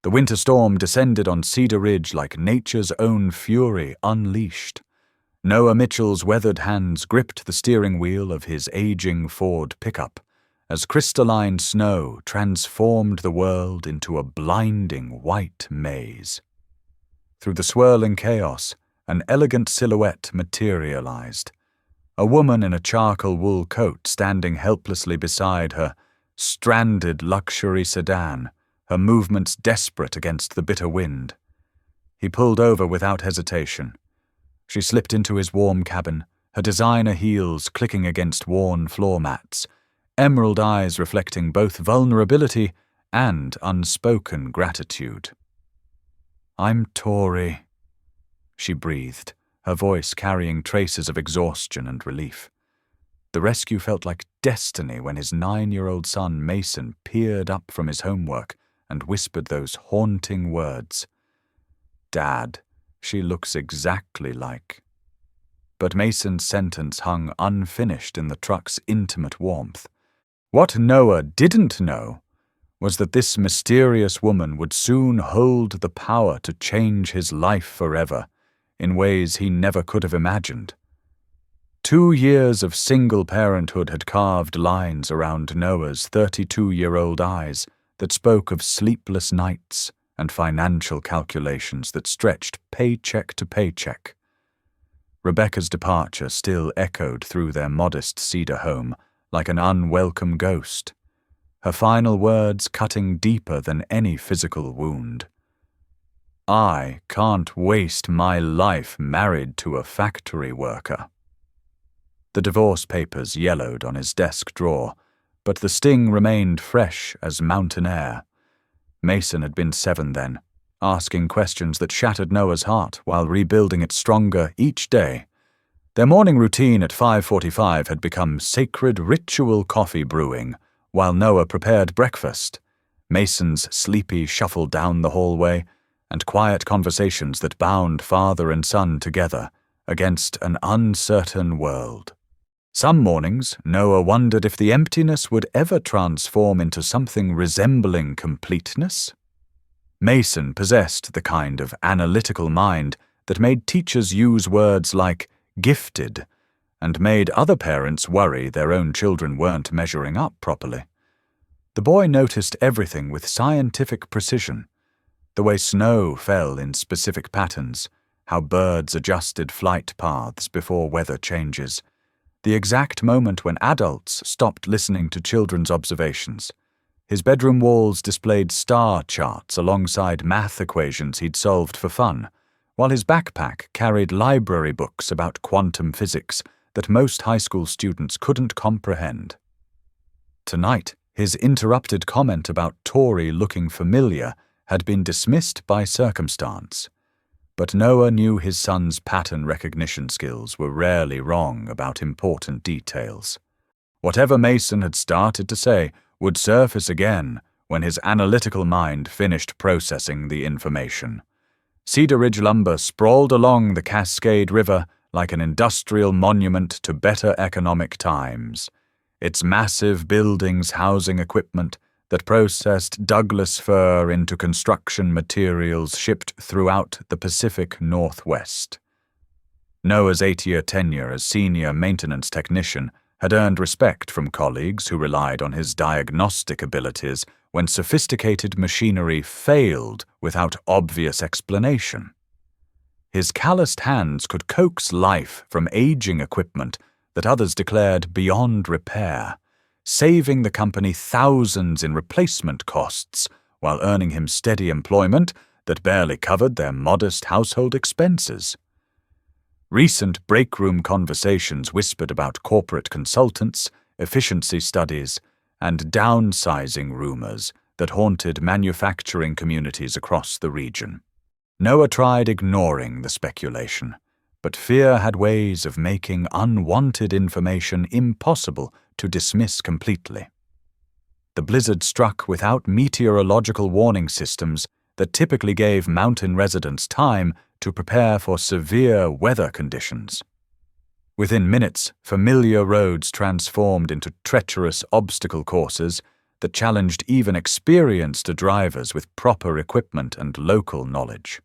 The winter storm descended on Cedar Ridge like nature's own fury unleashed. Noah Mitchell's weathered hands gripped the steering wheel of his aging Ford pickup as crystalline snow transformed the world into a blinding white maze. Through the swirling chaos, an elegant silhouette materialized. A woman in a charcoal wool coat standing helplessly beside her stranded luxury sedan, her movements desperate against the bitter wind. He pulled over without hesitation. She slipped into his warm cabin, her designer heels clicking against worn floor mats, emerald eyes reflecting both vulnerability and unspoken gratitude. "I'm Tori," she breathed, her voice carrying traces of exhaustion and relief. The rescue felt like destiny when his 9-year-old son Mason peered up from his homework and whispered those haunting words. "Dad, she looks exactly like..." But Mason's sentence hung unfinished in the truck's intimate warmth. What Noah didn't know was that this mysterious woman would soon hold the power to change his life forever in ways he never could have imagined. 2 years of single parenthood had carved lines around Noah's 32-year-old eyes that spoke of sleepless nights and financial calculations that stretched paycheck to paycheck. Rebecca's departure still echoed through their modest cedar home like an unwelcome ghost, her final words cutting deeper than any physical wound. "I can't waste my life married to a factory worker." The divorce papers yellowed on his desk drawer, but the sting remained fresh as mountain air. Mason had been 7 then, asking questions that shattered Noah's heart while rebuilding it stronger each day. Their morning routine at 5:45 had become sacred ritual coffee brewing while Noah prepared breakfast, Mason's sleepy shuffle down the hallway, and quiet conversations that bound father and son together against an uncertain world. Some mornings, Noah wondered if the emptiness would ever transform into something resembling completeness. Mason possessed the kind of analytical mind that made teachers use words like gifted and made other parents worry their own children weren't measuring up properly. The boy noticed everything with scientific precision: the way snow fell in specific patterns, how birds adjusted flight paths before weather changes, the exact moment when adults stopped listening to children's observations. His bedroom walls displayed star charts alongside math equations he'd solved for fun, while his backpack carried library books about quantum physics that most high school students couldn't comprehend. Tonight, his interrupted comment about Tori looking familiar had been dismissed by circumstance. But Noah knew his son's pattern recognition skills were rarely wrong about important details. Whatever Mason had started to say would surface again when his analytical mind finished processing the information. Cedar Ridge lumber sprawled along the Cascade River like an industrial monument to better economic times, its massive buildings housing equipment that processed Douglas fir into construction materials shipped throughout the Pacific Northwest. Noah's 8-year tenure as senior maintenance technician had earned respect from colleagues who relied on his diagnostic abilities when sophisticated machinery failed without obvious explanation. His calloused hands could coax life from aging equipment that others declared beyond repair, saving the company thousands in replacement costs while earning him steady employment that barely covered their modest household expenses. Recent breakroom conversations whispered about corporate consultants, efficiency studies, and downsizing rumors that haunted manufacturing communities across the region. Noah tried ignoring the speculation, but fear had ways of making unwanted information impossible to dismiss completely. The blizzard struck without meteorological warning systems that typically gave mountain residents time to prepare for severe weather conditions. Within minutes, familiar roads transformed into treacherous obstacle courses that challenged even experienced drivers with proper equipment and local knowledge.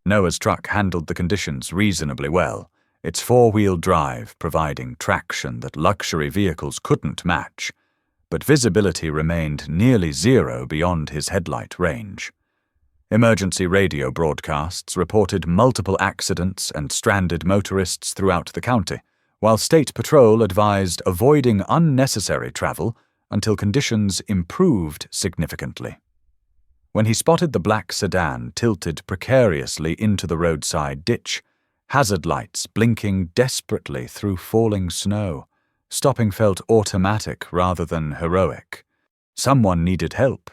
Noah's truck handled the conditions reasonably well, its four-wheel drive providing traction that luxury vehicles couldn't match, but visibility remained nearly zero beyond his headlight range. Emergency radio broadcasts reported multiple accidents and stranded motorists throughout the county, while State Patrol advised avoiding unnecessary travel until conditions improved significantly. When he spotted the black sedan tilted precariously into the roadside ditch, hazard lights blinking desperately through falling snow, stopping felt automatic rather than heroic. Someone needed help,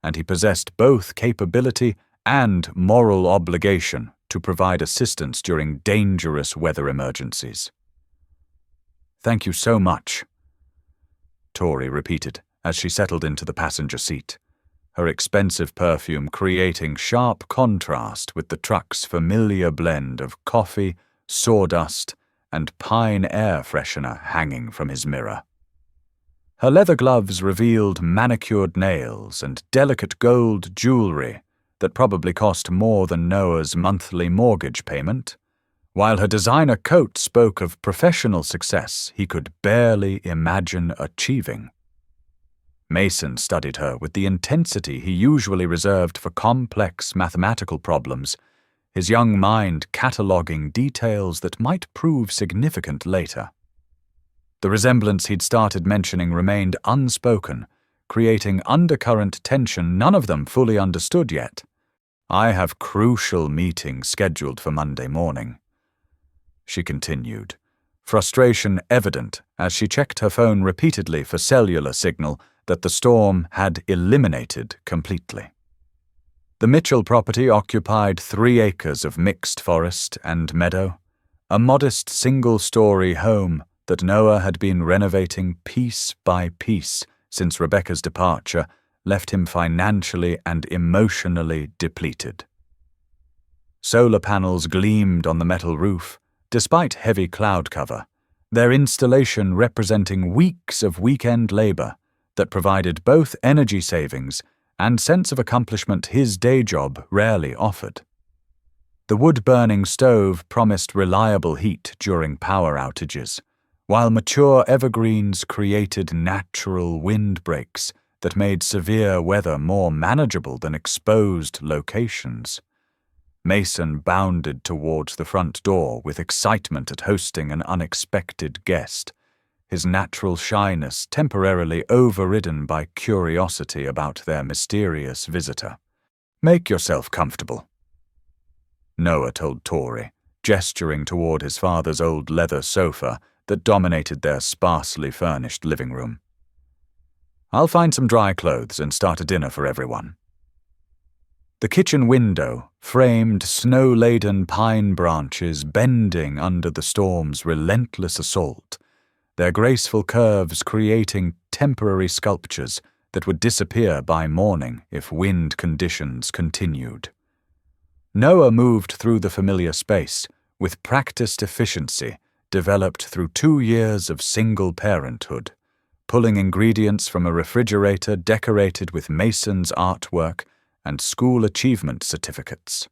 and he possessed both capability and moral obligation to provide assistance during dangerous weather emergencies. "Thank you so much," Tori repeated as she settled into the passenger seat, her expensive perfume creating sharp contrast with the truck's familiar blend of coffee, sawdust, and pine air freshener hanging from his mirror. Her leather gloves revealed manicured nails and delicate gold jewelry that probably cost more than Noah's monthly mortgage payment, while her designer coat spoke of professional success he could barely imagine achieving. Mason studied her with the intensity he usually reserved for complex mathematical problems, his young mind cataloging details that might prove significant later. The resemblance he'd started mentioning remained unspoken, creating undercurrent tension none of them fully understood yet. "I have crucial meetings scheduled for Monday morning," she continued, frustration evident as she checked her phone repeatedly for cellular signal that the storm had eliminated completely. The Mitchell property occupied 3 acres of mixed forest and meadow, a modest single-story home that Noah had been renovating piece by piece since Rebecca's departure left him financially and emotionally depleted. Solar panels gleamed on the metal roof, despite heavy cloud cover, their installation representing weeks of weekend labor that provided both energy savings and sense of accomplishment his day job rarely offered. The wood-burning stove promised reliable heat during power outages, while mature evergreens created natural windbreaks that made severe weather more manageable than exposed locations. Mason bounded towards the front door with excitement at hosting an unexpected guest, his natural shyness temporarily overridden by curiosity about their mysterious visitor. "Make yourself comfortable," Noah told Tori, gesturing toward his father's old leather sofa that dominated their sparsely furnished living room. "I'll find some dry clothes and start a dinner for everyone." The kitchen window framed snow-laden pine branches bending under the storm's relentless assault, their graceful curves creating temporary sculptures that would disappear by morning if wind conditions continued. Noah moved through the familiar space with practiced efficiency developed through 2 years of single parenthood, pulling ingredients from a refrigerator decorated with Mason's artwork and school achievement certificates.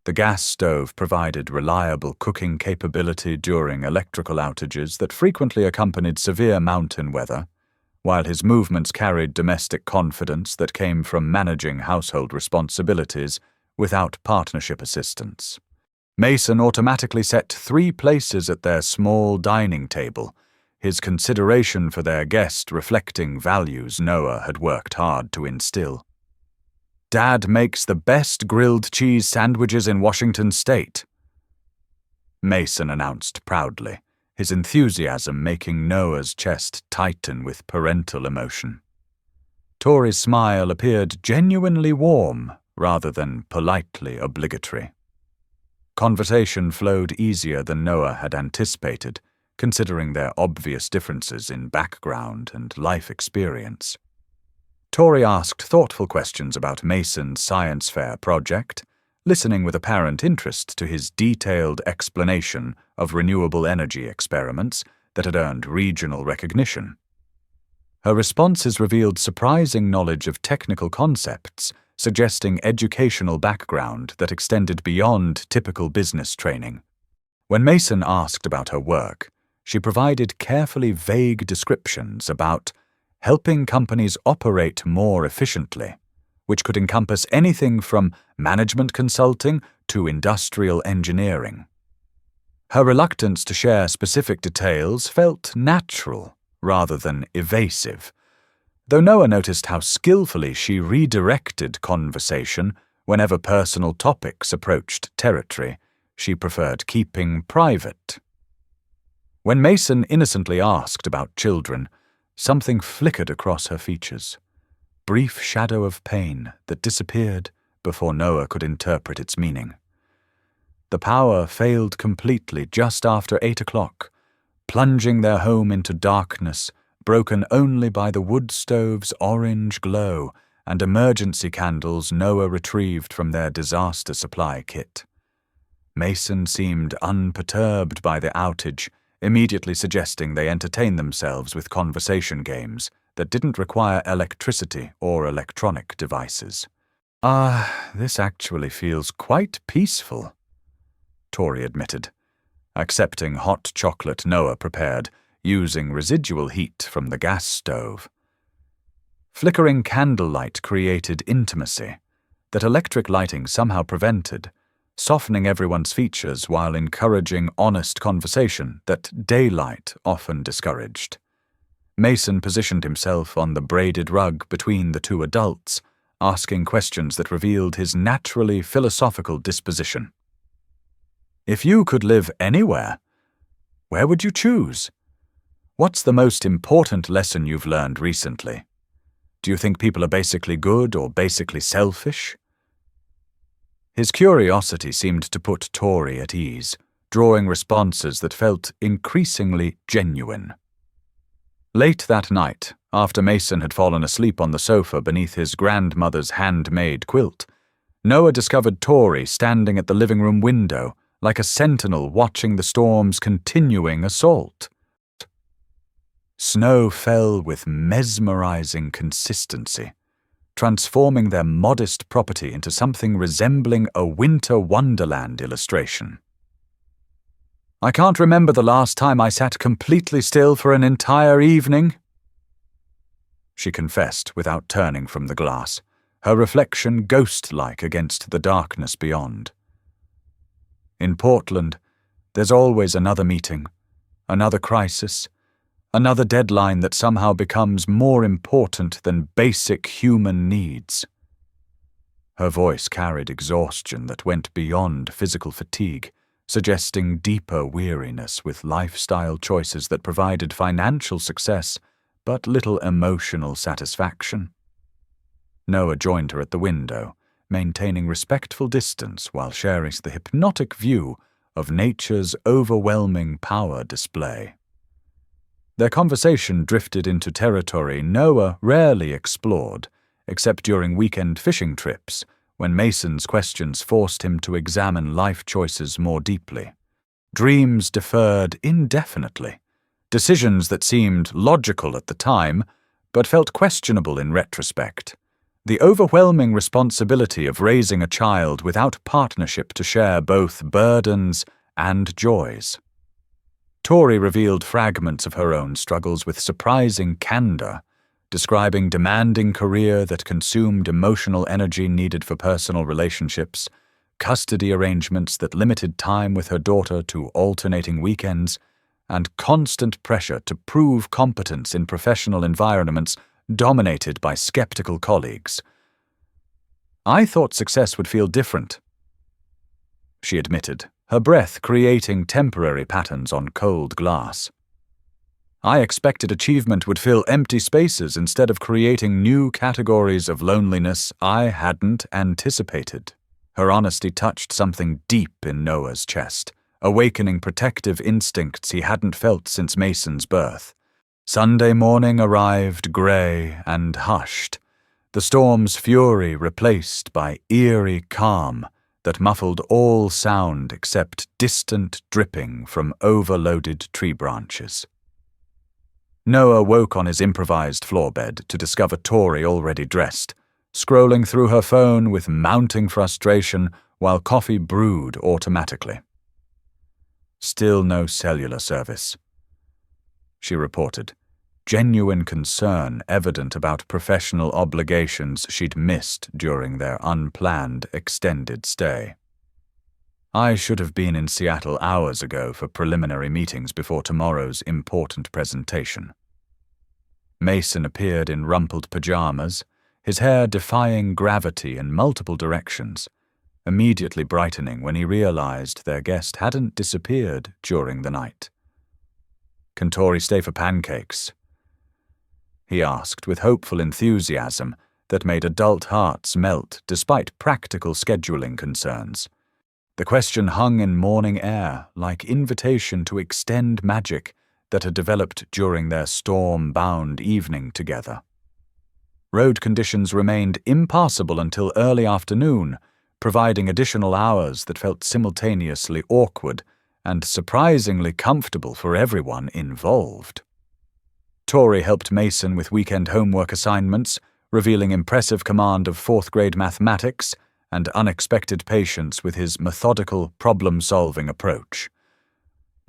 The gas stove provided reliable cooking capability during electrical outages that frequently accompanied severe mountain weather, while his movements carried domestic confidence that came from managing household responsibilities without partnership assistance. Mason automatically set 3 places at their small dining table, his consideration for their guest reflecting values Noah had worked hard to instill. "Dad makes the best grilled cheese sandwiches in Washington state," Mason announced proudly, his enthusiasm making Noah's chest tighten with parental emotion. Tori's smile appeared genuinely warm rather than politely obligatory. Conversation flowed easier than Noah had anticipated, considering their obvious differences in background and life experience. Tori asked thoughtful questions about Mason's science fair project, listening with apparent interest to his detailed explanation of renewable energy experiments that had earned regional recognition. Her responses revealed surprising knowledge of technical concepts, suggesting educational background that extended beyond typical business training. When Mason asked about her work, she provided carefully vague descriptions about helping companies operate more efficiently, which could encompass anything from management consulting to industrial engineering. Her reluctance to share specific details felt natural rather than evasive, though Noah noticed how skillfully she redirected conversation whenever personal topics approached territory she preferred keeping private. When Mason innocently asked about children, something flickered across her features, brief shadow of pain that disappeared before Noah could interpret its meaning. The power failed completely just after 8 o'clock, plunging their home into darkness, broken only by the wood stove's orange glow and emergency candles Noah retrieved from their disaster supply kit. Mason seemed unperturbed by the outage, immediately suggesting they entertain themselves with conversation games that didn't require electricity or electronic devices. This actually feels quite peaceful, Tori admitted, accepting hot chocolate Noah prepared, using residual heat from the gas stove. Flickering candlelight created intimacy that electric lighting somehow prevented, softening everyone's features while encouraging honest conversation that daylight often discouraged. Mason positioned himself on the braided rug between the two adults, asking questions that revealed his naturally philosophical disposition. If you could live anywhere, where would you choose? What's the most important lesson you've learned recently? Do you think people are basically good or basically selfish? His curiosity seemed to put Tori at ease, drawing responses that felt increasingly genuine. Late that night, after Mason had fallen asleep on the sofa beneath his grandmother's handmade quilt, Noah discovered Tori standing at the living room window, like a sentinel watching the storm's continuing assault. Snow fell with mesmerizing consistency, transforming their modest property into something resembling a winter wonderland illustration. I can't remember the last time I sat completely still for an entire evening, she confessed without turning from the glass, her reflection ghost-like against the darkness beyond. In Portland, there's always another meeting, another crisis, another deadline that somehow becomes more important than basic human needs. Her voice carried exhaustion that went beyond physical fatigue, suggesting deeper weariness with lifestyle choices that provided financial success but little emotional satisfaction. Noah joined her at the window, maintaining respectful distance while sharing the hypnotic view of nature's overwhelming power display. Their conversation drifted into territory Noah rarely explored, except during weekend fishing trips, when Mason's questions forced him to examine life choices more deeply. Dreams deferred indefinitely, decisions that seemed logical at the time, but felt questionable in retrospect. The overwhelming responsibility of raising a child without partnership to share both burdens and joys. Tori revealed fragments of her own struggles with surprising candor, describing demanding career that consumed emotional energy needed for personal relationships, custody arrangements that limited time with her daughter to alternating weekends, and constant pressure to prove competence in professional environments dominated by skeptical colleagues. I thought success would feel different, she admitted, her breath creating temporary patterns on cold glass. I expected achievement would fill empty spaces instead of creating new categories of loneliness I hadn't anticipated. Her honesty touched something deep in Noah's chest, awakening protective instincts he hadn't felt since Mason's birth. Sunday morning arrived gray and hushed, the storm's fury replaced by eerie calm that muffled all sound except distant dripping from overloaded tree branches. Noah woke on his improvised floor bed to discover Tori already dressed, scrolling through her phone with mounting frustration while coffee brewed automatically. Still no cellular service, she reported, genuine concern evident about professional obligations she'd missed during their unplanned extended stay. I should have been in Seattle hours ago for preliminary meetings before tomorrow's important presentation. Mason appeared in rumpled pajamas, his hair defying gravity in multiple directions, immediately brightening when he realized their guest hadn't disappeared during the night. "Can Tori stay for pancakes?" he asked with hopeful enthusiasm that made adult hearts melt despite practical scheduling concerns. The question hung in morning air like invitation to extend magic that had developed during their storm-bound evening together. Road conditions remained impassable until early afternoon, providing additional hours that felt simultaneously awkward and surprisingly comfortable for everyone involved. Tori helped Mason with weekend homework assignments, revealing impressive command of fourth-grade mathematics and unexpected patience with his methodical, problem-solving approach.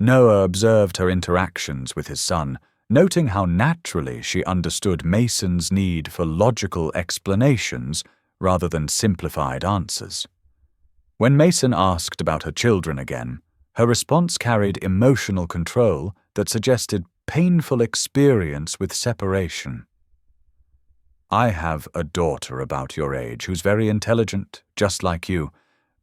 Noah observed her interactions with his son, noting how naturally she understood Mason's need for logical explanations rather than simplified answers. When Mason asked about her children again, her response carried emotional control that suggested painful experience with separation. "I have a daughter about your age who's very intelligent, just like you,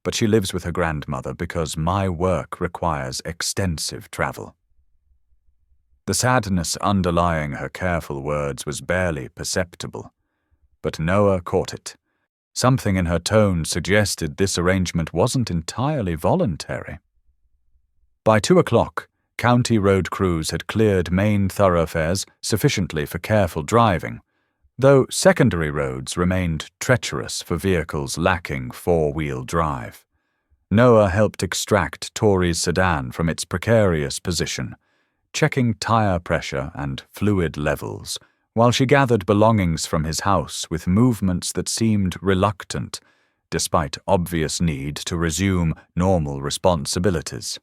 but she lives with her grandmother because my work requires extensive travel." The sadness underlying her careful words was barely perceptible, but Noah caught it. Something in her tone suggested this arrangement wasn't entirely voluntary. By 2 o'clock, county road crews had cleared main thoroughfares sufficiently for careful driving, though secondary roads remained treacherous for vehicles lacking four-wheel drive. Noah helped extract Tori's sedan from its precarious position, checking tire pressure and fluid levels, while she gathered belongings from his house with movements that seemed reluctant, despite obvious need to resume normal responsibilities.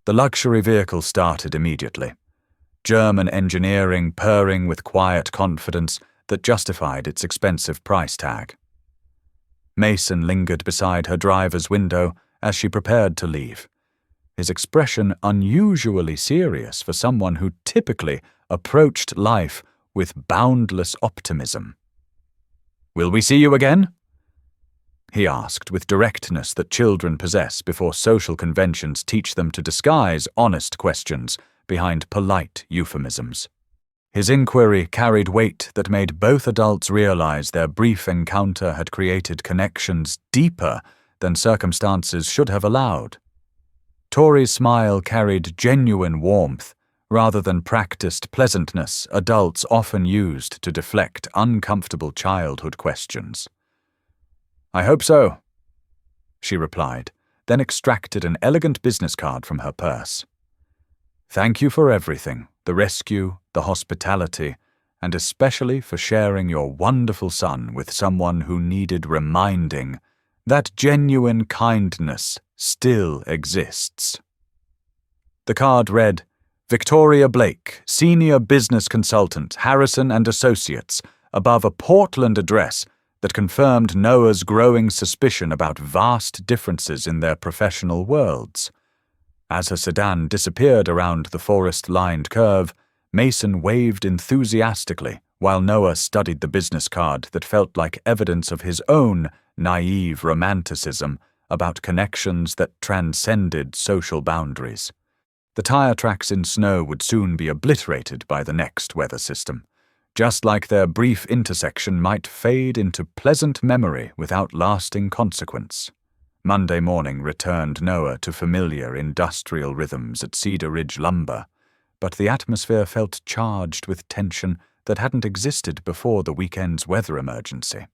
The luxury vehicle started immediately, German engineering purring with quiet confidence that justified its expensive price tag. Mason lingered beside her driver's window as she prepared to leave, his expression unusually serious for someone who typically approached life with boundless optimism. "Will we see you again?" he asked with directness that children possess before social conventions teach them to disguise honest questions behind polite euphemisms. His inquiry carried weight that made both adults realize their brief encounter had created connections deeper than circumstances should have allowed. Tori's smile carried genuine warmth rather than practiced pleasantness adults often used to deflect uncomfortable childhood questions. "I hope so," she replied, then extracted an elegant business card from her purse. "Thank you for everything, the rescue, the hospitality, and especially for sharing your wonderful son with someone who needed reminding that genuine kindness still exists." The card read, "Victoria Blake, Senior Business Consultant, Harrison and Associates," above a Portland address that confirmed Noah's growing suspicion about vast differences in their professional worlds. As her sedan disappeared around the forest-lined curve, Mason waved enthusiastically while Noah studied the business card that felt like evidence of his own naive romanticism about connections that transcended social boundaries. The tire tracks in snow would soon be obliterated by the next weather system, just like their brief intersection might fade into pleasant memory without lasting consequence. Monday morning returned Noah to familiar industrial rhythms at Cedar Ridge Lumber, but the atmosphere felt charged with tension that hadn't existed before the weekend's weather emergency.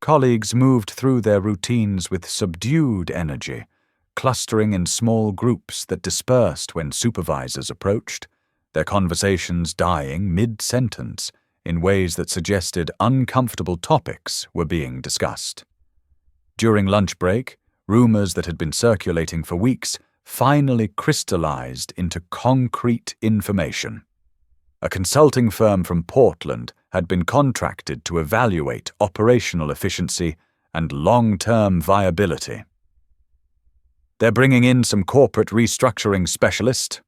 Colleagues moved through their routines with subdued energy, clustering in small groups that dispersed when supervisors approached, their conversations dying mid-sentence in ways that suggested uncomfortable topics were being discussed. During lunch break, rumors that had been circulating for weeks finally crystallized into concrete information. A consulting firm from Portland had been contracted to evaluate operational efficiency and long-term viability. "They're bringing in some corporate restructuring specialist,"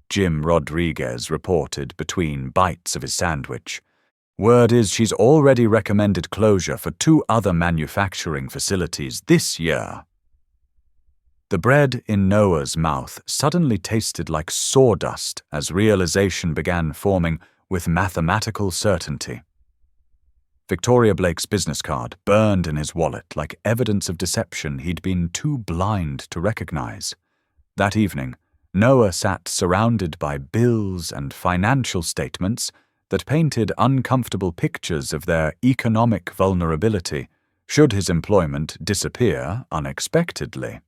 Jim Rodriguez reported between bites of his sandwich. "Word is she's already recommended closure for 2 other manufacturing facilities this year." The bread in Noah's mouth suddenly tasted like sawdust as realization began forming with mathematical certainty. Victoria Blake's business card burned in his wallet like evidence of deception he'd been too blind to recognize. That evening, Noah sat surrounded by bills and financial statements that painted uncomfortable pictures of their economic vulnerability should his employment disappear unexpectedly.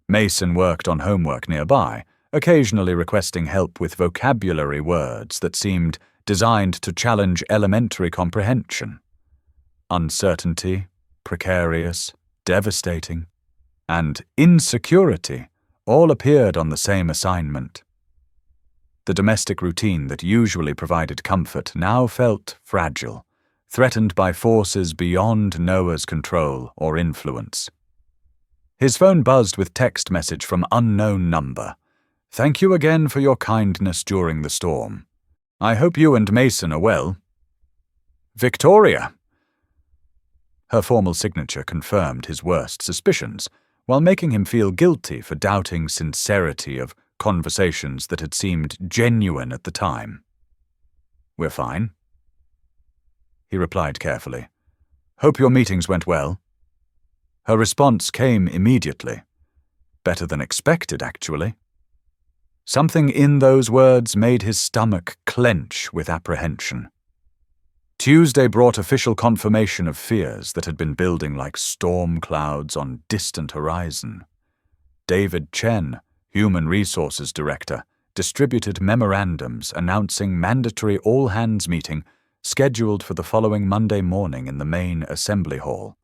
Mason worked on homework nearby, occasionally requesting help with vocabulary words that seemed designed to challenge elementary comprehension. Uncertainty, precarious, devastating, and insecurity all appeared on the same assignment. The domestic routine that usually provided comfort now felt fragile, threatened by forces beyond Noah's control or influence. His phone buzzed with text message from unknown number. "Thank you again for your kindness during the storm. I hope you and Mason are well. Victoria." Her formal signature confirmed his worst suspicions, while making him feel guilty for doubting sincerity of conversations that had seemed genuine at the time. "We're fine," he replied carefully. "Hope your meetings went well." Her response came immediately. Better than expected, actually. Something in those words made his stomach clench with apprehension. Tuesday brought official confirmation of fears that had been building like storm clouds on distant horizon. David Chen, Human Resources Director, distributed memorandums announcing mandatory all-hands meeting scheduled for the following Monday morning in the main assembly hall.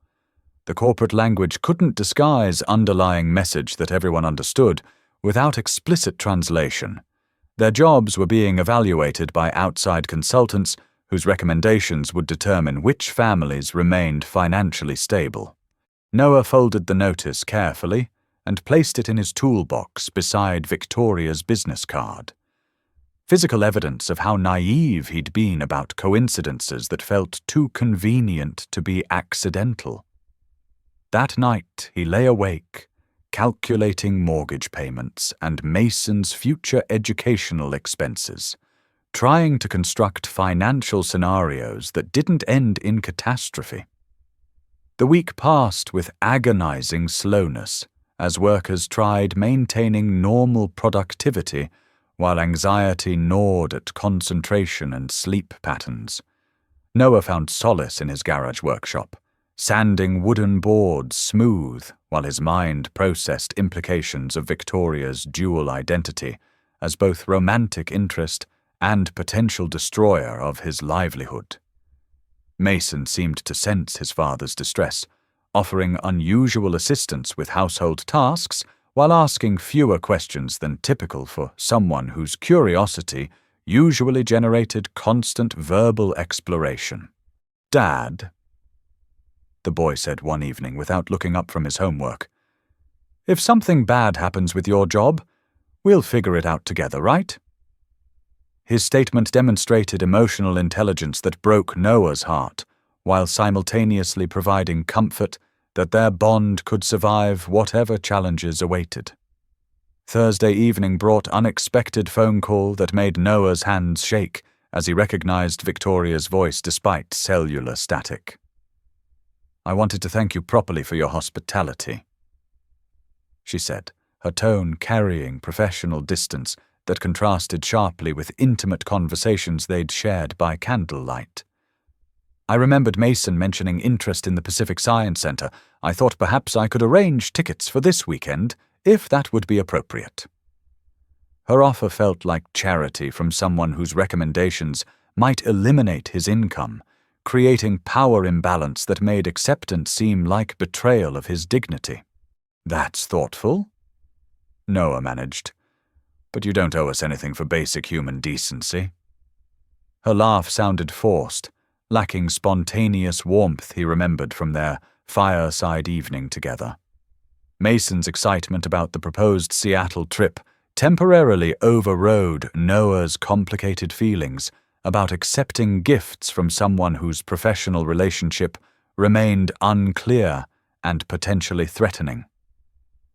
The corporate language couldn't disguise underlying message that everyone understood without explicit translation. Their jobs were being evaluated by outside consultants whose recommendations would determine which families remained financially stable. Noah folded the notice carefully and placed it in his toolbox beside Victoria's business card. Physical evidence of how naive he'd been about coincidences that felt too convenient to be accidental. That night he lay awake, calculating mortgage payments and Mason's future educational expenses, trying to construct financial scenarios that didn't end in catastrophe. The week passed with agonizing slowness as workers tried maintaining normal productivity while anxiety gnawed at concentration and sleep patterns. Noah found solace in his garage workshop, sanding wooden boards smooth while his mind processed implications of Victoria's dual identity as both romantic interest and potential destroyer of his livelihood. Mason seemed to sense his father's distress, offering unusual assistance with household tasks while asking fewer questions than typical for someone whose curiosity usually generated constant verbal exploration. "Dad," the boy said one evening without looking up from his homework, "if something bad happens with your job, we'll figure it out together, right?" His statement demonstrated emotional intelligence that broke Noah's heart, while simultaneously providing comfort that their bond could survive whatever challenges awaited. Thursday evening brought unexpected phone call that made Noah's hands shake as he recognized Victoria's voice despite cellular static. "I wanted to thank you properly for your hospitality," she said, her tone carrying professional distance that contrasted sharply with intimate conversations they'd shared by candlelight. "I remembered Mason mentioning interest in the Pacific Science Center. I thought perhaps I could arrange tickets for this weekend, if that would be appropriate." Her offer felt like charity from someone whose recommendations might eliminate his income, creating power imbalance that made acceptance seem like betrayal of his dignity. "That's thoughtful," Noah managed. "But you don't owe us anything for basic human decency." Her laugh sounded forced, lacking spontaneous warmth he remembered from their fireside evening together. Mason's excitement about the proposed Seattle trip temporarily overrode Noah's complicated feelings about accepting gifts from someone whose professional relationship remained unclear and potentially threatening.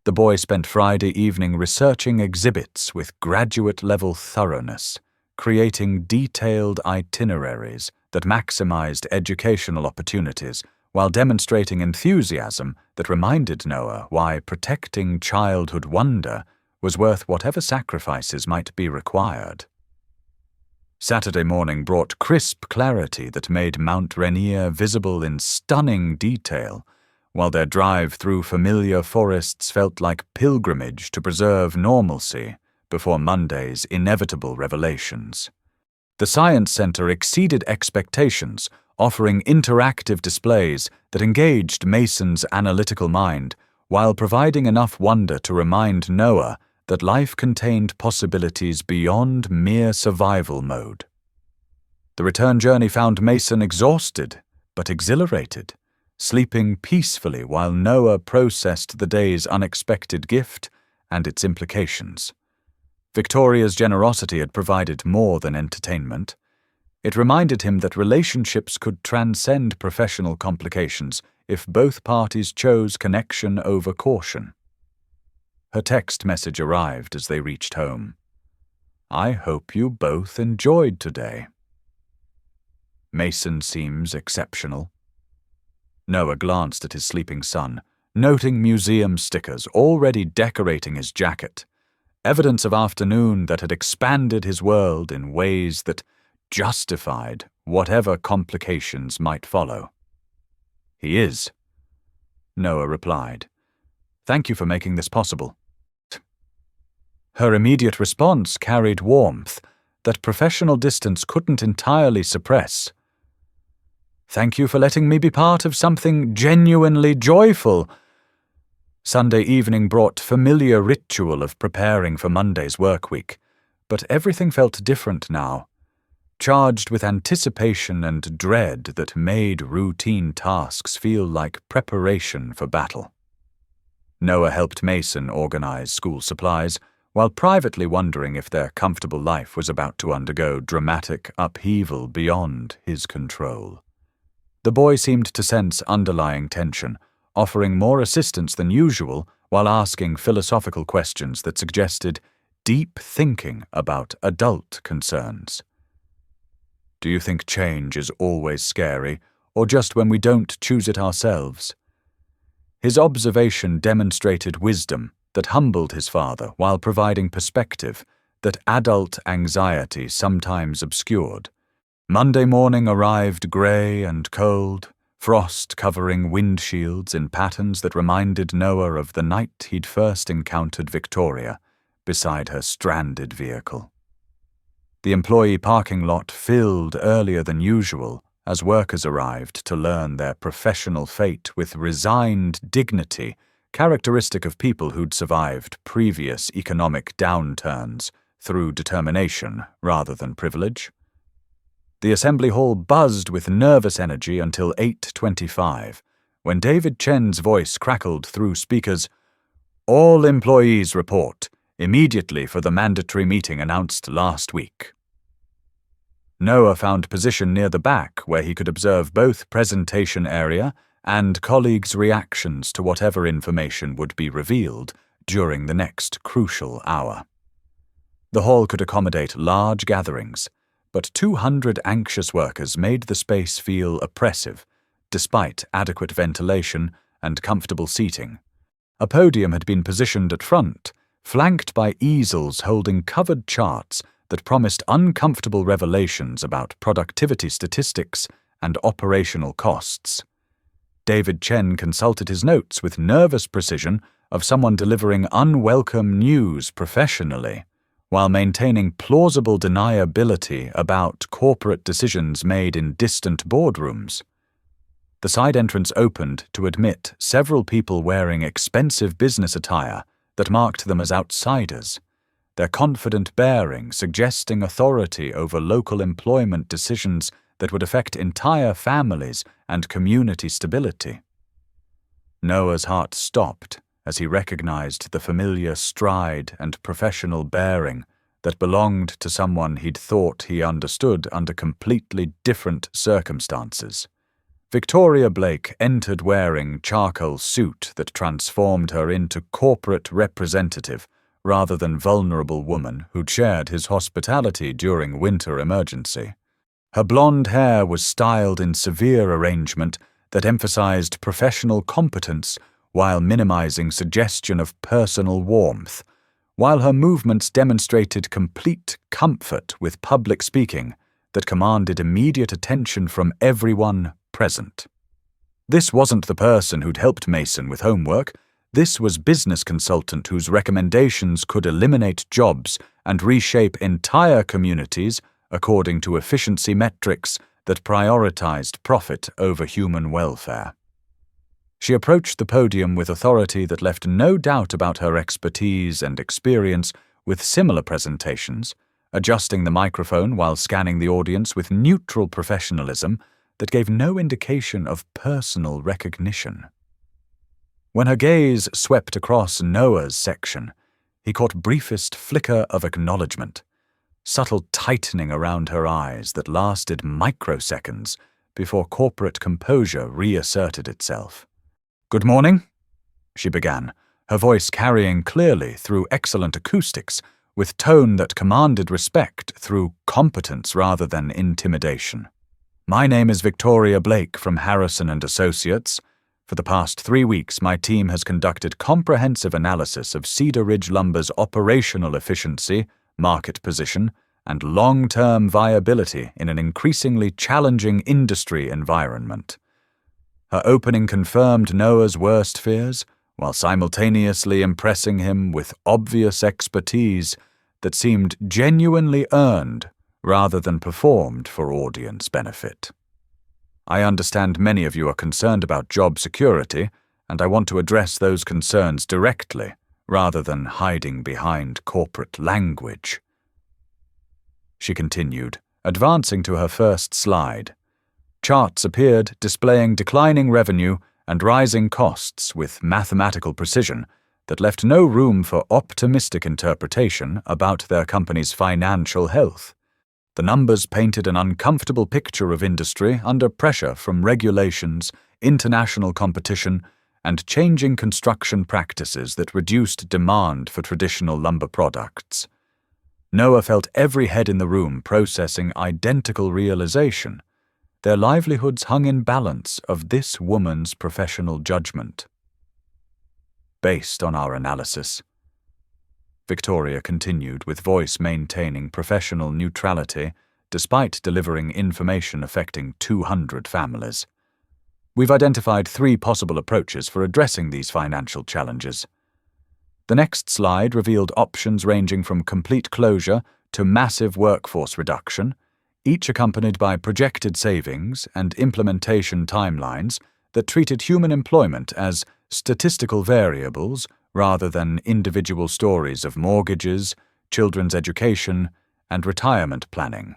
The boy spent Friday evening researching exhibits with graduate-level thoroughness, creating detailed itineraries that maximized educational opportunities while demonstrating enthusiasm that reminded Noah why protecting childhood wonder was worth whatever sacrifices might be required. Saturday morning brought crisp clarity that made Mount Rainier visible in stunning detail, while their drive through familiar forests felt like pilgrimage to preserve normalcy before Monday's inevitable revelations. The Science Center exceeded expectations, offering interactive displays that engaged Mason's analytical mind while providing enough wonder to remind Noah that life contained possibilities beyond mere survival mode. The return journey found Mason exhausted but exhilarated, sleeping peacefully while Noah processed the day's unexpected gift and its implications. Victoria's generosity had provided more than entertainment. It reminded him that relationships could transcend professional complications if both parties chose connection over caution. Her text message arrived as they reached home. "I hope you both enjoyed today." "Mason seems exceptional." Noah glanced at his sleeping son, noting museum stickers already decorating his jacket, evidence of afternoon that had expanded his world in ways that justified whatever complications might follow. "He is," Noah replied. "Thank you for making this possible." Her immediate response carried warmth that professional distance couldn't entirely suppress. "Thank you for letting me be part of something genuinely joyful." Sunday evening brought familiar ritual of preparing for Monday's work week, but everything felt different now, charged with anticipation and dread that made routine tasks feel like preparation for battle. Noah helped Mason organize school supplies, while privately wondering if their comfortable life was about to undergo dramatic upheaval beyond his control. The boy seemed to sense underlying tension, offering more assistance than usual while asking philosophical questions that suggested deep thinking about adult concerns. "Do you think change is always scary, or just when we don't choose it ourselves?" His observation demonstrated wisdom that humbled his father while providing perspective that adult anxiety sometimes obscured. Monday morning arrived grey and cold, frost covering windshields in patterns that reminded Noah of the night he'd first encountered Victoria beside her stranded vehicle. The employee parking lot filled earlier than usual as workers arrived to learn their professional fate with resigned dignity characteristic of people who'd survived previous economic downturns through determination rather than privilege. The assembly hall buzzed with nervous energy until 8:25, when David Chen's voice crackled through speakers. "All employees report immediately for the mandatory meeting announced last week." Noah found position near the back where he could observe both presentation area and colleagues' reactions to whatever information would be revealed during the next crucial hour. The hall could accommodate large gatherings, but 200 anxious workers made the space feel oppressive, despite adequate ventilation and comfortable seating. A podium had been positioned at front, flanked by easels holding covered charts that promised uncomfortable revelations about productivity statistics and operational costs. David Chen consulted his notes with nervous precision of someone delivering unwelcome news professionally, while maintaining plausible deniability about corporate decisions made in distant boardrooms. The side entrance opened to admit several people wearing expensive business attire that marked them as outsiders, their confident bearing suggesting authority over local employment decisions that would affect entire families and community stability. Noah's heart stopped as he recognized the familiar stride and professional bearing that belonged to someone he'd thought he understood under completely different circumstances. Victoria Blake entered wearing charcoal suit that transformed her into corporate representative rather than vulnerable woman who'd shared his hospitality during winter emergency. Her blonde hair was styled in severe arrangement that emphasized professional competence while minimizing suggestion of personal warmth, while her movements demonstrated complete comfort with public speaking that commanded immediate attention from everyone present. This wasn't the person who'd helped Mason with homework. This was business consultant whose recommendations could eliminate jobs and reshape entire communities according to efficiency metrics that prioritized profit over human welfare. She approached the podium with authority that left no doubt about her expertise and experience with similar presentations, adjusting the microphone while scanning the audience with neutral professionalism that gave no indication of personal recognition. When her gaze swept across Noah's section, he caught briefest flicker of acknowledgement, subtle tightening around her eyes that lasted microseconds before corporate composure reasserted itself. "Good morning," she began, her voice carrying clearly through excellent acoustics, with tone that commanded respect through competence rather than intimidation. "My name is Victoria Blake from Harrison & Associates. For the past 3 weeks, my team has conducted comprehensive analysis of Cedar Ridge Lumber's operational efficiency, market position, and long-term viability in an increasingly challenging industry environment." Her opening confirmed Noah's worst fears, while simultaneously impressing him with obvious expertise that seemed genuinely earned rather than performed for audience benefit. "I understand many of you are concerned about job security, and I want to address those concerns directly, rather than hiding behind corporate language," she continued, advancing to her first slide. Charts appeared displaying declining revenue and rising costs with mathematical precision that left no room for optimistic interpretation about their company's financial health. The numbers painted an uncomfortable picture of industry under pressure from regulations, international competition, and changing construction practices that reduced demand for traditional lumber products. Noah felt every head in the room processing identical realization. Their livelihoods hung in balance of this woman's professional judgment. "Based on our analysis," Victoria continued with voice maintaining professional neutrality despite delivering information affecting 200 families, "we've identified 3 possible approaches for addressing these financial challenges." The next slide revealed options ranging from complete closure to massive workforce reduction, each accompanied by projected savings and implementation timelines that treated human employment as statistical variables rather than individual stories of mortgages, children's education, and retirement planning.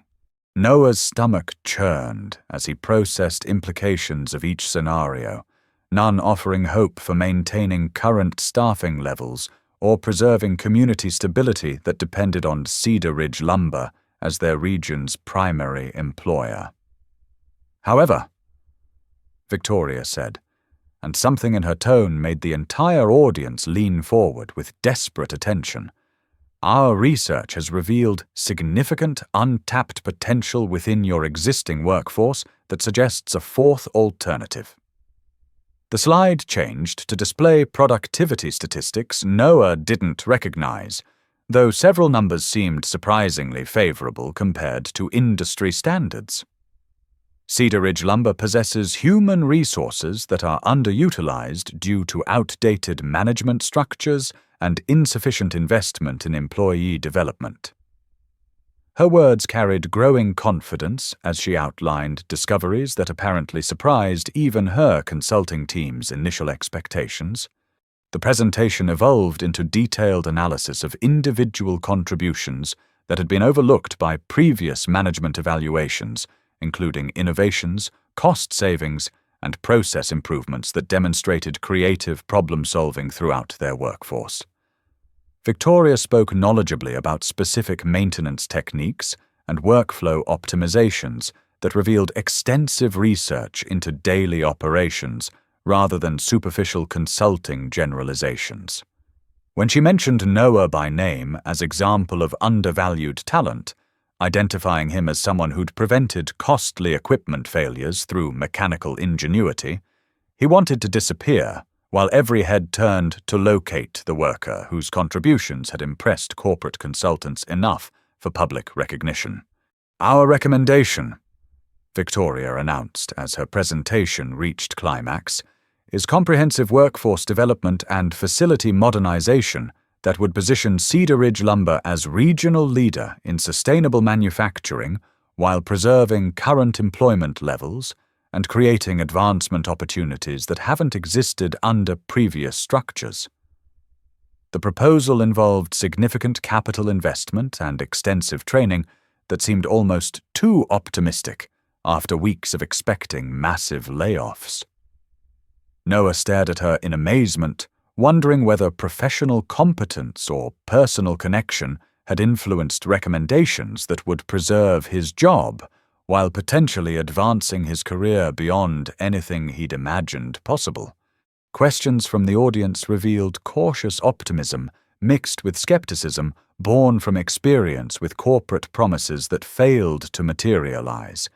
Noah's stomach churned as he processed implications of each scenario, none offering hope for maintaining current staffing levels or preserving community stability that depended on Cedar Ridge Lumber as their region's primary employer. "However," Victoria said, and something in her tone made the entire audience lean forward with desperate attention, "our research has revealed significant untapped potential within your existing workforce that suggests a 4th alternative." The slide changed to display productivity statistics Noah didn't recognize, though several numbers seemed surprisingly favorable compared to industry standards. Cedar Ridge Lumber possesses human resources that are underutilized due to outdated management structures and insufficient investment in employee development. Her words carried growing confidence as she outlined discoveries that apparently surprised even her consulting team's initial expectations. The presentation evolved into detailed analysis of individual contributions that had been overlooked by previous management evaluations, including innovations, cost savings, and process improvements that demonstrated creative problem-solving throughout their workforce. Victoria spoke knowledgeably about specific maintenance techniques and workflow optimizations that revealed extensive research into daily operations rather than superficial consulting generalizations. When she mentioned Noah by name as example of undervalued talent, identifying him as someone who'd prevented costly equipment failures through mechanical ingenuity, he wanted to disappear, while every head turned to locate the worker whose contributions had impressed corporate consultants enough for public recognition. "Our recommendation," Victoria announced as her presentation reached climax, "is comprehensive workforce development and facility modernization that would position Cedar Ridge Lumber as regional leader in sustainable manufacturing while preserving current employment levels and creating advancement opportunities that haven't existed under previous structures." The proposal involved significant capital investment and extensive training that seemed almost too optimistic after weeks of expecting massive layoffs. Noah stared at her in amazement, wondering whether professional competence or personal connection had influenced recommendations that would preserve his job while potentially advancing his career beyond anything he'd imagined possible. Questions from the audience revealed cautious optimism mixed with skepticism born from experience with corporate promises that failed to materialize.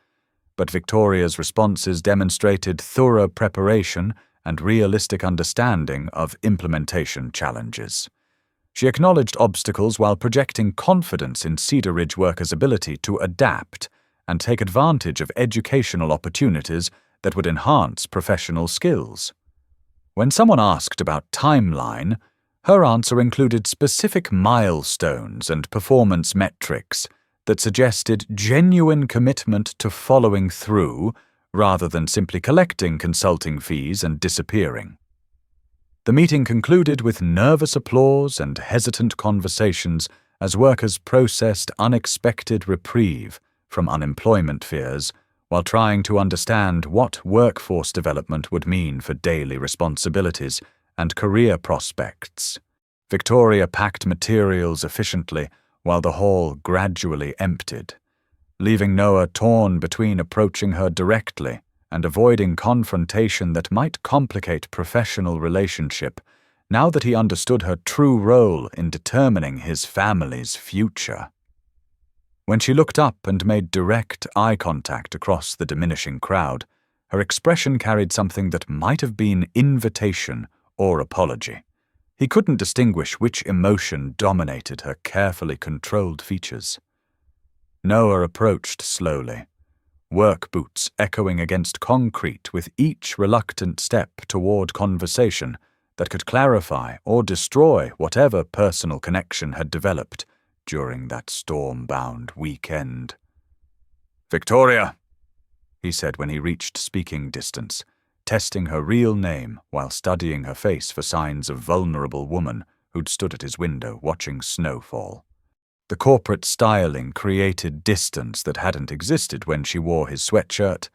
But Victoria's responses demonstrated thorough preparation and realistic understanding of implementation challenges. She acknowledged obstacles while projecting confidence in Cedar Ridge workers' ability to adapt and take advantage of educational opportunities that would enhance professional skills. When someone asked about timeline, her answer included specific milestones and performance metrics that suggested genuine commitment to following through rather than simply collecting consulting fees and disappearing. The meeting concluded with nervous applause and hesitant conversations as workers processed unexpected reprieve from unemployment fears while trying to understand what workforce development would mean for daily responsibilities and career prospects. Victoria packed materials efficiently while the hall gradually emptied, leaving Noah torn between approaching her directly and avoiding confrontation that might complicate professional relationship now that he understood her true role in determining his family's future. When she looked up and made direct eye contact across the diminishing crowd, her expression carried something that might have been invitation or apology. He couldn't distinguish which emotion dominated her carefully controlled features. Noah approached slowly, work boots echoing against concrete with each reluctant step toward conversation that could clarify or destroy whatever personal connection had developed during that storm-bound weekend. "Victoria," he said when he reached speaking distance, testing her real name while studying her face for signs of vulnerable woman who'd stood at his window watching snow fall. The corporate styling created distance that hadn't existed when she wore his sweatshirt,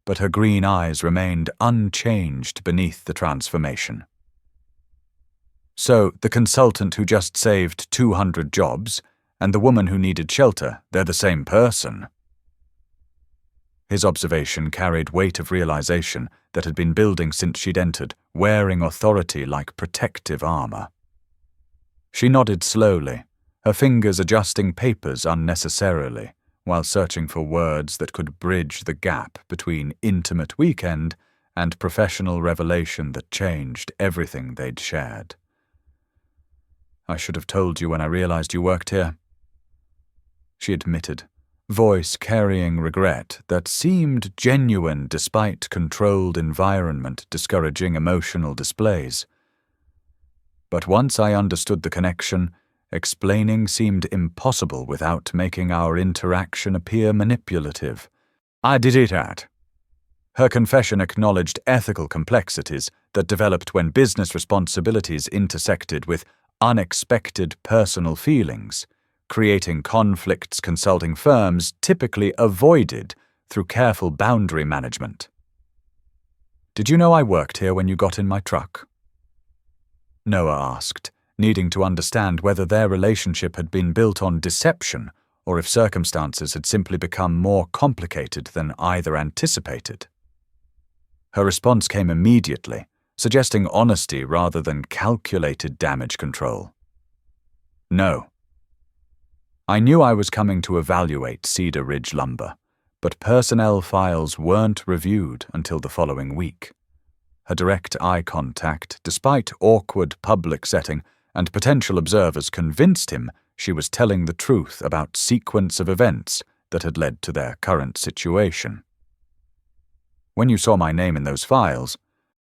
but her green eyes remained unchanged beneath the transformation. "So, the consultant who just saved 200 jobs and the woman who needed shelter, they're the same person." His observation carried weight of realization that had been building since she'd entered, wearing authority like protective armor. She nodded slowly, her fingers adjusting papers unnecessarily, while searching for words that could bridge the gap between intimate weekend and professional revelation that changed everything they'd shared. "I should have told you when I realized you worked here," she admitted, voice carrying regret that seemed genuine despite controlled environment discouraging emotional displays. But once I understood the connection, explaining seemed impossible without making our interaction appear manipulative. I did it at. Her confession acknowledged ethical complexities that developed when business responsibilities intersected with unexpected personal feelings, creating conflicts consulting firms typically avoided through careful boundary management. Did you know I worked here when you got in my truck? Noah asked, needing to understand whether their relationship had been built on deception or if circumstances had simply become more complicated than either anticipated. Her response came immediately, suggesting honesty rather than calculated damage control. No. I knew I was coming to evaluate Cedar Ridge Lumber, but personnel files weren't reviewed until the following week. Her direct eye contact, despite awkward public setting, and potential observers convinced him she was telling the truth about sequence of events that had led to their current situation. When you saw my name in those files,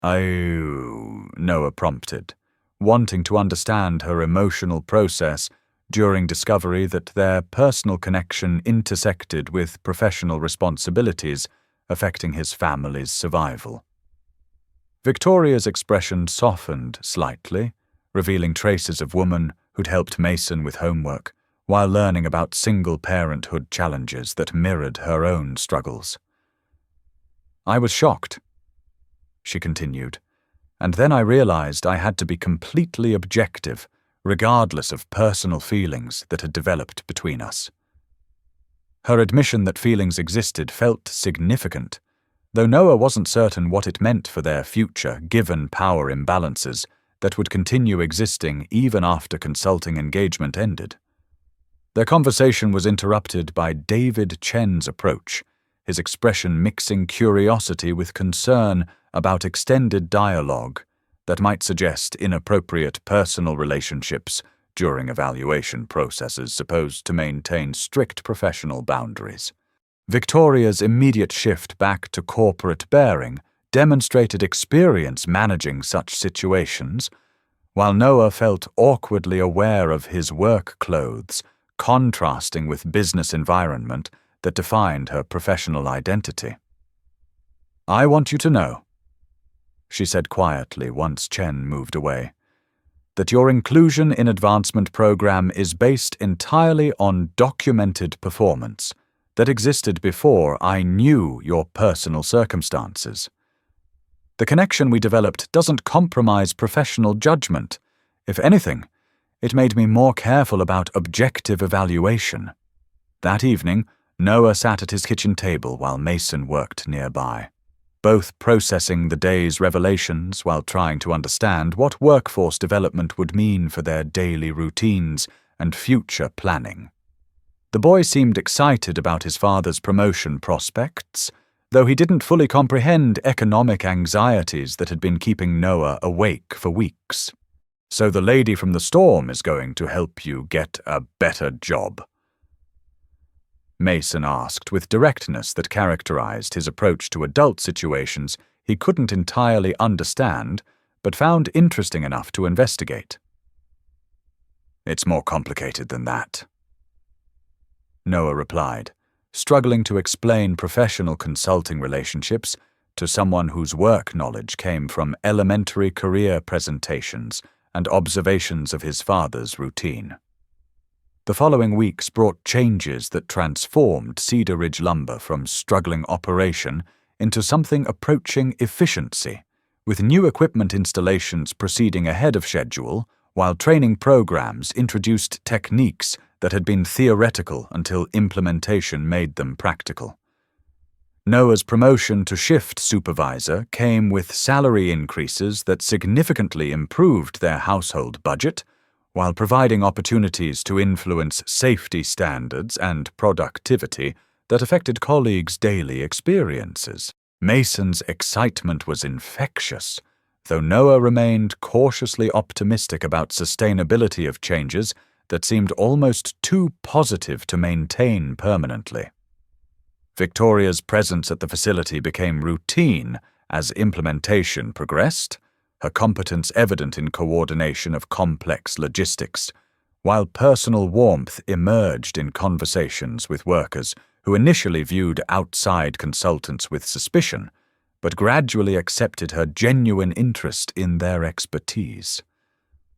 Noah prompted, wanting to understand her emotional process during discovery that their personal connection intersected with professional responsibilities affecting his family's survival. Victoria's expression softened slightly, revealing traces of woman who'd helped Mason with homework while learning about single-parenthood challenges that mirrored her own struggles. I was shocked, she continued, and then I realized I had to be completely objective, regardless of personal feelings that had developed between us. Her admission that feelings existed felt significant, though Noah wasn't certain what it meant for their future given power imbalances that would continue existing even after consulting engagement ended. Their conversation was interrupted by David Chen's approach, his expression mixing curiosity with concern about extended dialogue that might suggest inappropriate personal relationships during evaluation processes supposed to maintain strict professional boundaries. Victoria's immediate shift back to corporate bearing demonstrated experience managing such situations, while Noah felt awkwardly aware of his work clothes, contrasting with business environment that defined her professional identity. I want you to know, she said quietly once Chen moved away, that your inclusion in advancement program is based entirely on documented performance that existed before I knew your personal circumstances. The connection we developed doesn't compromise professional judgment. If anything, it made me more careful about objective evaluation. That evening, Noah sat at his kitchen table while Mason worked nearby, both processing the day's revelations while trying to understand what workforce development would mean for their daily routines and future planning. The boy seemed excited about his father's promotion prospects, though he didn't fully comprehend economic anxieties that had been keeping Noah awake for weeks. So the lady from the storm is going to help you get a better job? Mason asked with directness that characterized his approach to adult situations he couldn't entirely understand, but found interesting enough to investigate. It's more complicated than that, Noah replied, struggling to explain professional consulting relationships to someone whose work knowledge came from elementary career presentations and observations of his father's routine. The following weeks brought changes that transformed Cedar Ridge Lumber from struggling operation into something approaching efficiency, with new equipment installations proceeding ahead of schedule, while training programs introduced techniques that had been theoretical until implementation made them practical. Noah's promotion to shift supervisor came with salary increases that significantly improved their household budget, while providing opportunities to influence safety standards and productivity that affected colleagues' daily experiences. Mason's excitement was infectious, though Noah remained cautiously optimistic about sustainability of changes that seemed almost too positive to maintain permanently. Victoria's presence at the facility became routine as implementation progressed, her competence evident in coordination of complex logistics, while personal warmth emerged in conversations with workers who initially viewed outside consultants with suspicion, but gradually accepted her genuine interest in their expertise.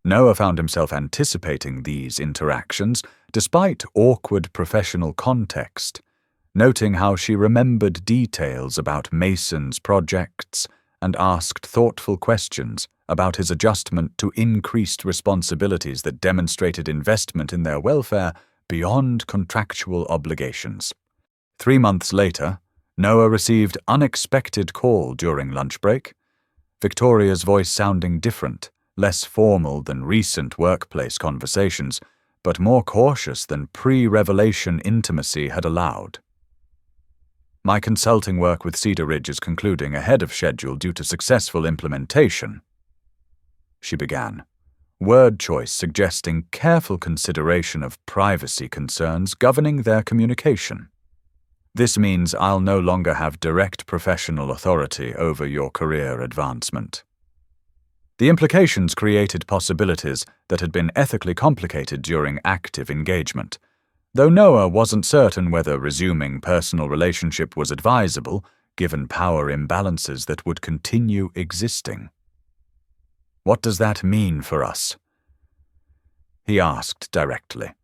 Noah found himself anticipating these interactions despite awkward professional context, noting how she remembered details about Mason's projects and asked thoughtful questions about his adjustment to increased responsibilities that demonstrated investment in their welfare beyond contractual obligations. 3 months later, Noah received unexpected call during lunch break, Victoria's voice sounding different, less formal than recent workplace conversations, but more cautious than pre-revelation intimacy had allowed. "My consulting work with Cedar Ridge is concluding ahead of schedule due to successful implementation," she began, word choice suggesting careful consideration of privacy concerns governing their communication. "This means I'll no longer have direct professional authority over your career advancement." The implications created possibilities that had been ethically complicated during active engagement, though Noah wasn't certain whether resuming personal relationship was advisable given power imbalances that would continue existing. "What does that mean for us?" he asked directly,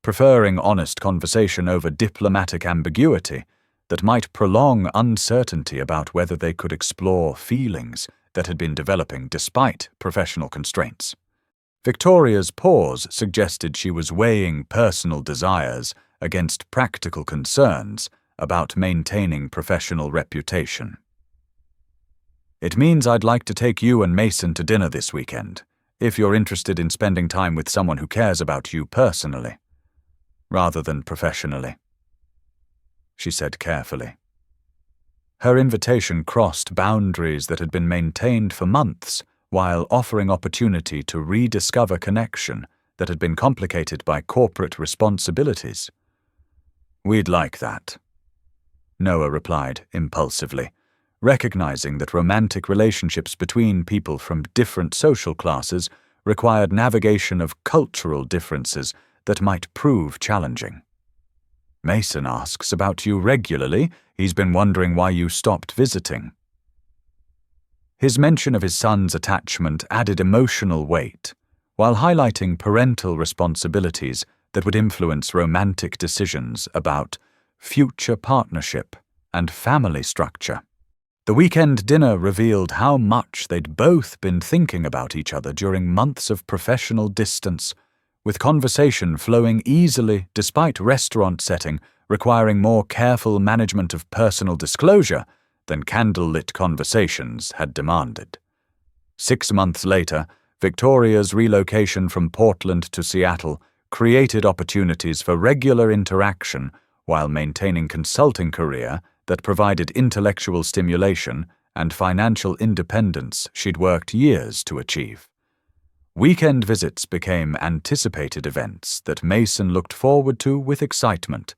preferring honest conversation over diplomatic ambiguity that might prolong uncertainty about whether they could explore feelings that had been developing despite professional constraints. Victoria's pause suggested she was weighing personal desires against practical concerns about maintaining professional reputation. "It means I'd like to take you and Mason to dinner this weekend, if you're interested in spending time with someone who cares about you personally, rather than professionally," she said carefully. Her invitation crossed boundaries that had been maintained for months while offering opportunity to rediscover connection that had been complicated by corporate responsibilities. "We'd like that," Noah replied impulsively, recognizing that romantic relationships between people from different social classes required navigation of cultural differences that might prove challenging. "Mason asks about you regularly. He's been wondering why you stopped visiting." His mention of his son's attachment added emotional weight, while highlighting parental responsibilities that would influence romantic decisions about future partnership and family structure. The weekend dinner revealed how much they'd both been thinking about each other during months of professional distance, with conversation flowing easily despite restaurant setting requiring more careful management of personal disclosure than candlelit conversations had demanded. 6 months later, Victoria's relocation from Portland to Seattle created opportunities for regular interaction while maintaining consulting career that provided intellectual stimulation and financial independence she'd worked years to achieve. Weekend visits became anticipated events that Mason looked forward to with excitement,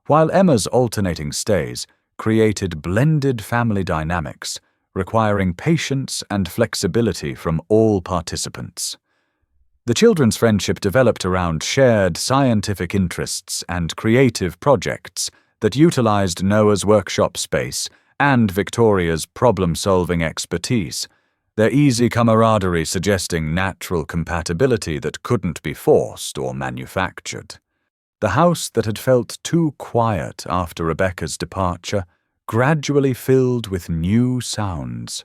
while Emma's alternating stays created blended family dynamics requiring patience and flexibility from all participants. The children's friendship developed around shared scientific interests and creative projects that utilized Noah's workshop space and Victoria's problem-solving expertise, their easy camaraderie suggesting natural compatibility that couldn't be forced or manufactured. The house that had felt too quiet after Rebecca's departure gradually filled with new sounds.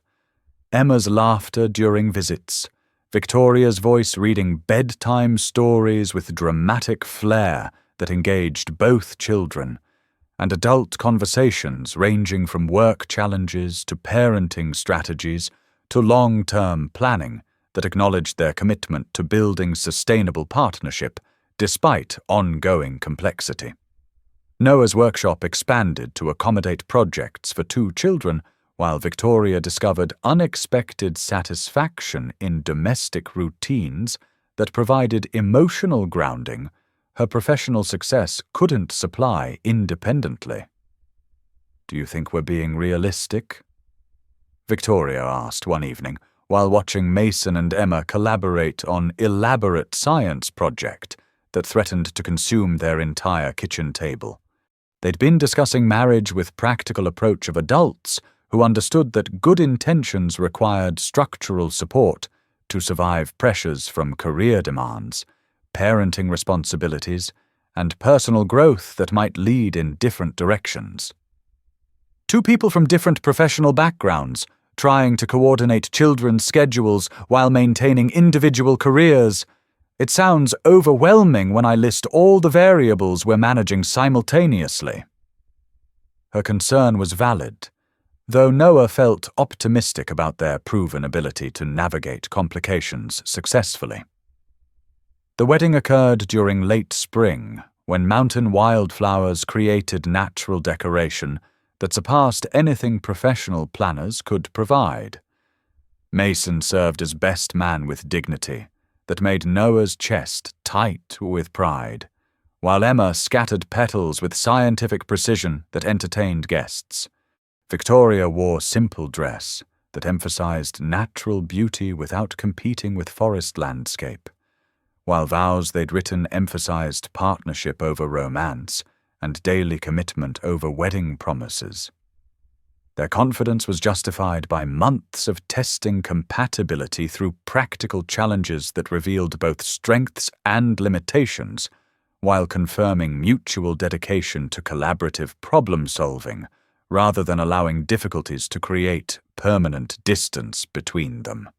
Emma's laughter during visits, Victoria's voice reading bedtime stories with dramatic flair that engaged both children, and adult conversations ranging from work challenges to parenting strategies to long-term planning that acknowledged their commitment to building sustainable partnership despite ongoing complexity. Noah's workshop expanded to accommodate projects for 2 children, while Victoria discovered unexpected satisfaction in domestic routines that provided emotional grounding her professional success couldn't supply independently. "Do you think we're being realistic?" Victoria asked one evening, while watching Mason and Emma collaborate on an elaborate science project that threatened to consume their entire kitchen table. They'd been discussing marriage with practical approach of adults who understood that good intentions required structural support to survive pressures from career demands, parenting responsibilities, and personal growth that might lead in different directions. Two people from different professional backgrounds, trying to coordinate children's schedules while maintaining individual careers. It sounds overwhelming when I list all the variables we're managing simultaneously. Her concern was valid, though Noah felt optimistic about their proven ability to navigate complications successfully. The wedding occurred during late spring, when mountain wildflowers created natural decoration that surpassed anything professional planners could provide. Mason served as best man with dignity that made Noah's chest tight with pride, while Emma scattered petals with scientific precision that entertained guests. Victoria wore simple dress that emphasized natural beauty without competing with forest landscape, while vows they'd written emphasized partnership over romance and daily commitment over wedding promises. Their confidence was justified by months of testing compatibility through practical challenges that revealed both strengths and limitations, while confirming mutual dedication to collaborative problem-solving, rather than allowing difficulties to create permanent distance between them.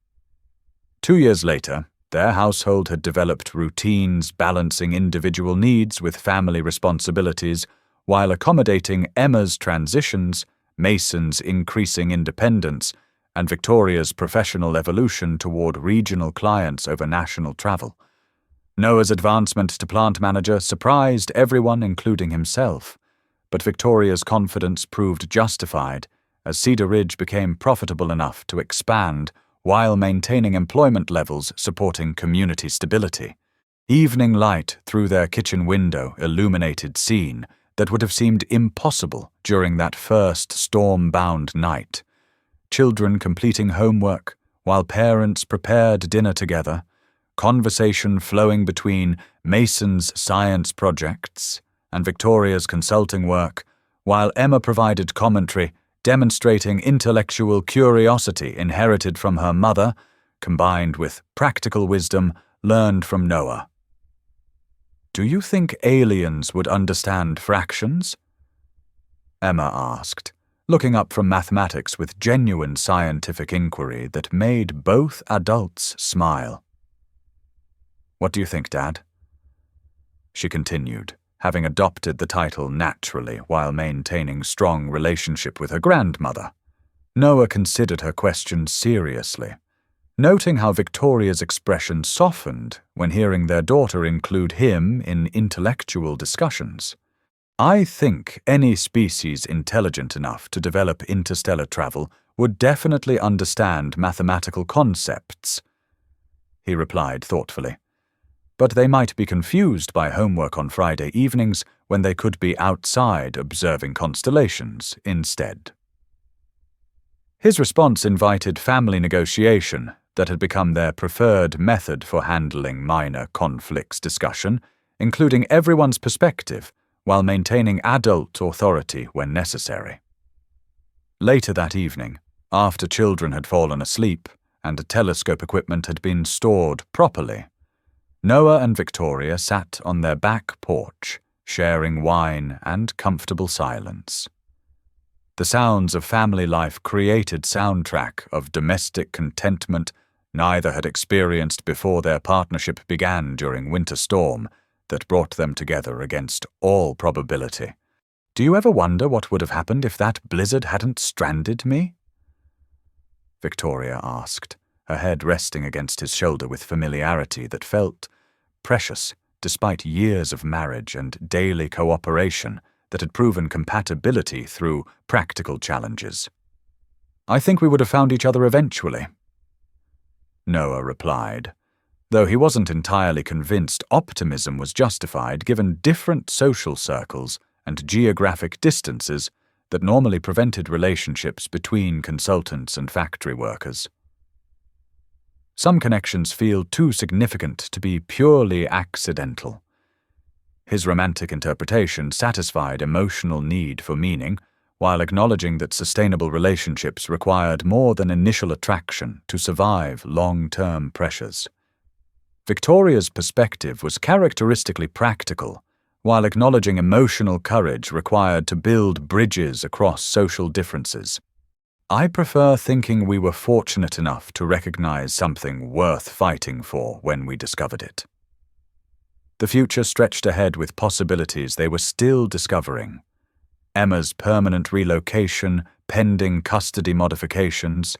2 years later, their household had developed routines balancing individual needs with family responsibilities, while accommodating Emma's transitions, Mason's increasing independence, and Victoria's professional evolution toward regional clients over national travel. Noah's advancement to plant manager surprised everyone, including himself, but Victoria's confidence proved justified as Cedar Ridge became profitable enough to expand while maintaining employment levels supporting community stability. Evening light through their kitchen window illuminated scene that would have seemed impossible during that first storm-bound night. Children completing homework while parents prepared dinner together, conversation flowing between Mason's science projects and Victoria's consulting work, while Emma provided commentary demonstrating intellectual curiosity inherited from her mother, combined with practical wisdom learned from Noah. "Do you think aliens would understand fractions?" Emma asked, looking up from mathematics with genuine scientific inquiry that made both adults smile. "What do you think, Dad?" She continued, having adopted the title naturally while maintaining strong relationship with her grandmother. Noah considered her question seriously, noting how Victoria's expression softened when hearing their daughter include him in intellectual discussions. "I think any species intelligent enough to develop interstellar travel would definitely understand mathematical concepts," he replied thoughtfully. "But they might be confused by homework on Friday evenings when they could be outside observing constellations instead." His response invited family negotiation that had become their preferred method for handling minor conflicts discussion, including everyone's perspective while maintaining adult authority when necessary. Later that evening, after children had fallen asleep and telescope equipment had been stored properly, Noah and Victoria sat on their back porch, sharing wine and comfortable silence. The sounds of family life created soundtrack of domestic contentment neither had experienced before their partnership began during winter storm that brought them together against all probability. "Do you ever wonder what would have happened if that blizzard hadn't stranded me?" Victoria asked, her head resting against his shoulder with familiarity that felt precious despite years of marriage and daily cooperation that had proven compatibility through practical challenges. "I think we would have found each other eventually," Noah replied, though he wasn't entirely convinced optimism was justified given different social circles and geographic distances that normally prevented relationships between consultants and factory workers. Some connections feel too significant to be purely accidental. His romantic interpretation satisfied emotional need for meaning, while acknowledging that sustainable relationships required more than initial attraction to survive long-term pressures. Victoria's perspective was characteristically practical, while acknowledging emotional courage required to build bridges across social differences. I prefer thinking we were fortunate enough to recognize something worth fighting for when we discovered it. The future stretched ahead with possibilities they were still discovering. Emma's permanent relocation, pending custody modifications,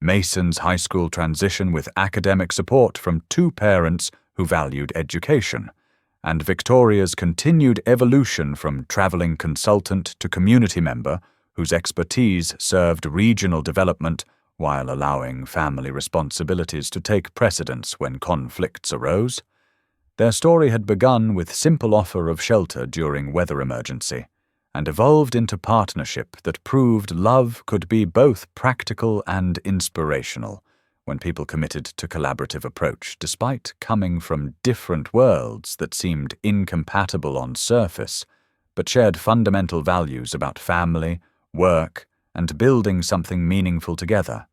Mason's high school transition with academic support from two parents who valued education, and Victoria's continued evolution from traveling consultant to community member whose expertise served regional development while allowing family responsibilities to take precedence when conflicts arose. Their story had begun with simple offer of shelter during weather emergency, and evolved into partnership that proved love could be both practical and inspirational when people committed to collaborative approach despite coming from different worlds that seemed incompatible on surface, but shared fundamental values about family, work, and building something meaningful together.